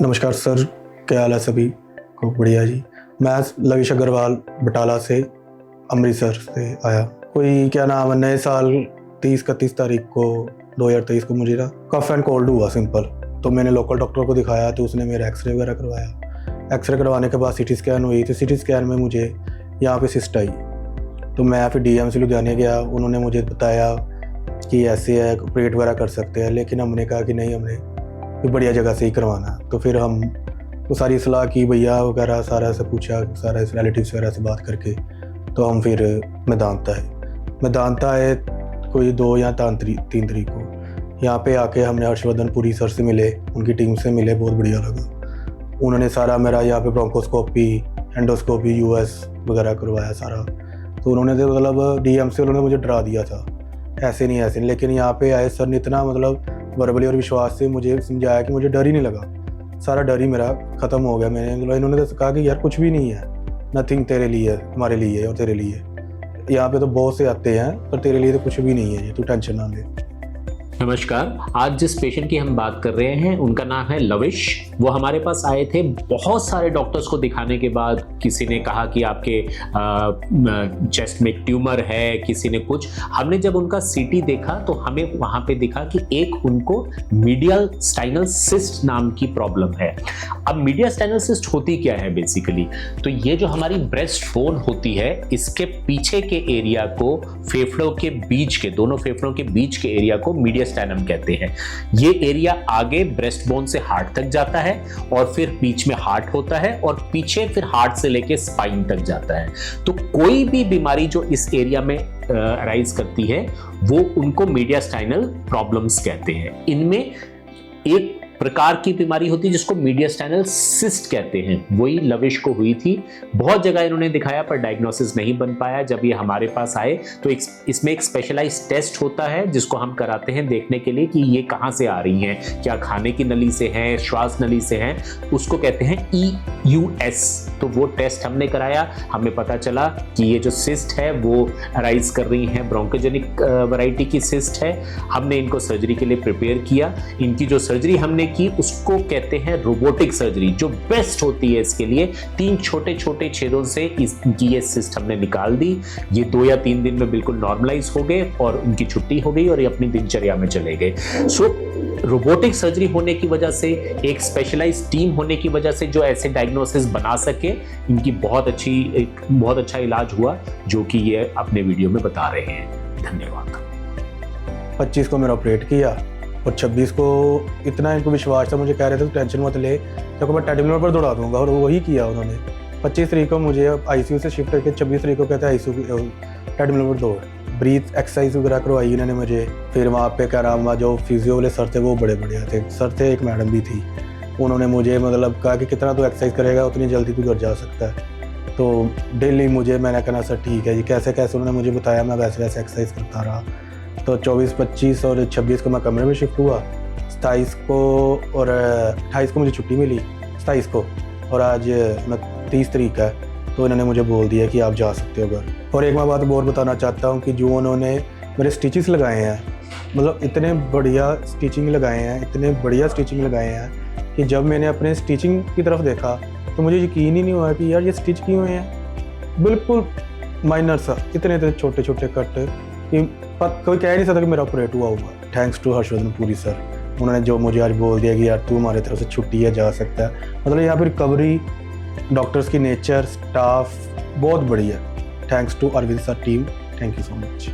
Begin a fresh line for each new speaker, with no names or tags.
नमस्कार सर, क्या हाल है सभी को? बढ़िया जी। मैं लविश अग्रवाल बटाला से, अमृतसर से आया। कोई क्या नाम है, नए साल 30-31 तारीख को 2023 को मुझे ना कफ एंड कोल्ड हुआ सिंपल। तो मैंने लोकल डॉक्टर को दिखाया तो उसने मेरा एक्सरे वगैरह करवाया। एक्सरे करवाने के बाद सीटी स्कैन हुई तो सीटी स्कैन में मुझे यहाँ पे सिस्ट आई। तो मैं फिर DMC लुधियाने गया। उन्होंने मुझे बताया कि ऐसे है, ऑपरेट वगैरह कर सकते हैं, लेकिन हमने कहा कि नहीं, हमने कोई बढ़िया जगह से ही करवाना। तो फिर हम तो सारी सलाह की, भैया वगैरह सारा से पूछा, सारा रिलेटिव्स वगैरह से बात करके तो हम फिर मैदानता है कोई 2 या 3 तारीख को यहाँ पे आके हमने हर्षवर्धन पुरी सर से मिले, उनकी टीम से मिले, बहुत बढ़िया लगा। उन्होंने सारा मेरा यहाँ पे ब्रोंकोस्कोपी, एंडोस्कोपी, US वगैरह करवाया सारा। तो उन्होंने तो मतलब DMC उन्होंने मुझे डरा दिया था, ऐसे नहीं, लेकिन यहाँ पे आए सर ने इतना मतलब वर्बली और विश्वास से मुझे समझाया कि मुझे डर ही नहीं लगा। सारा डर ही मेरा ख़त्म हो गया। इन्होंने तो कहा कि यार कुछ भी नहीं है, नथिंग तेरे लिए, तुम्हारे लिए और तेरे लिए। यहाँ पे तो बहुत से आते हैं पर तेरे लिए तो कुछ भी नहीं है, ये तू टेंशन ना ले।
नमस्कार। आज जिस पेशेंट की हम बात कर रहे हैं उनका नाम है लविश। वो हमारे पास आए थे बहुत सारे डॉक्टर्स को दिखाने के बाद। किसी ने कहा कि आपके चेस्ट में ट्यूमर है, किसी ने कुछ। हमने जब उनका CT देखा तो हमें वहां पे दिखा कि एक उनको मीडियल-स्टाइनल सिस्ट नाम की प्रॉब्लम है। अब मीडियल-स्टाइनल सिस्ट होती क्या है बेसिकली? तो ये जो हमारी ब्रेस्ट बोन होती है, इसके पीछे के एरिया को, फेफड़ों के बीच के, दोनों फेफड़ों के बीच के एरिया को मीडियल स्टैनम कहते हैं। ये एरिया आगे ब्रेस्ट बोन से हार्ट तक जाता है और फिर बीच में हार्ट होता है और पीछे फिर हार्ट से लेके स्पाइन तक जाता है। तो कोई भी बीमारी जो इस एरिया में अराइज करती है वो उनको मीडियल-स्टाइनल प्रॉब्लम्स कहते हैं। इनमें एक प्रकार की बीमारी होती है जिसको मीडियल-स्टाइनल सिस्ट कहते हैं। वही लविश को हुई थी। बहुत जगह इन्होंने दिखाया पर डायग्नोसिस नहीं बन पाया। जब ये हमारे पास आए तो इसमें एक स्पेशलाइज्ड टेस्ट होता है जिसको हम कराते हैं देखने के लिए कि ये कहाँ से आ रही हैं, क्या खाने की नली से हैं, श्वास नली से हैं। उसको कहते हैं EUS। तो वो टेस्ट हमने कराया, हमें पता चला कि ये जो सिस्ट है वो अराइज कर रही है, ब्रोंकोजेनिक वैरायटी की सिस्ट है। हमने इनको सर्जरी के लिए प्रिपेयर किया। इनकी जो सर्जरी हमने की उसको कहते हैं रोबोटिक सर्जरी, जो बेस्ट होती है इसके लिए। 3 छोटे-छोटे छेदों से इनकी ये सिस्ट हमने निकाल दी। ये 2 या 3 दिन में बिल्कुल नॉर्मलाइज हो गए और उनकी छुट्टी हो गई और ये अपनी दिनचर्या में चले गए। सो रोबोटिक सर्जरी होने की वजह से, एक स्पेशलाइज्ड टीम होने की वजह से जो ऐसे डायग्नोसिस बना सके, इनकी बहुत अच्छा इलाज हुआ, जो कि ये अपने वीडियो में बता रहे हैं। धन्यवाद।
25 को मेरा ऑपरेट किया और 26 को इतना इनको विश्वास था, मुझे कह रहे थे टेंशन मत ले, तो मैं ट्रेडमिल पर दौड़ा दूंगा, और वही किया उन्होंने। 25 तारीख को मुझे ICU से शिफ्ट करके 26 तारीख को कहते हैं ICU ट्रेडमिल पर दौड़, ब्रीथ एक्सरसाइज वगैरह करवाई इन्होंने मुझे। फिर वहाँ पे क्या नाम, जो फिजियो वाले सर थे वो बड़े बढ़िया थे। सर थे, एक मैडम भी थी। उन्होंने मुझे मतलब कहा कि कितना तू एक्सरसाइज करेगा उतनी जल्दी तू घर जा सकता है। तो डेली मैंने कहना सर ठीक है जी, कैसे उन्होंने मुझे बताया, मैं वैसे एक्सरसाइज करता रहा। तो 24, 25 और 26 को मैं कमरे में शिफ्ट हुआ। 27 को और 28 को मुझे छुट्टी मिली, 27 को, और आज 30 तारीख है। तो इन्होंने मुझे बोल दिया कि आप जा सकते हो घर। और एक मैं बात और बताना चाहता हूँ कि जो उन्होंने मेरे स्टिचेस लगाए हैं, मतलब इतने बढ़िया स्टिचिंग लगाए हैं कि जब मैंने अपने स्टिचिंग की तरफ देखा तो मुझे यकीन ही नहीं हुआ कि यार ये स्टिच किए हुए हैं। बिल्कुल माइनर सा, इतने छोटे कट कि कोई कह नहीं सकता कि मेरा ऑपरेट हुआ होगा। Thanks to Harshvardhan Puri sir, उन्होंने जो मुझे आज बोल दिया कि यार तू हमारे तरफ से छुट्टी है, जा सकता है। मतलब यहाँ पर रिकवरी, डॉक्टर्स की नेचर, स्टाफ बहुत बढ़िया। Thanks to Arvind sir team, thank you so much.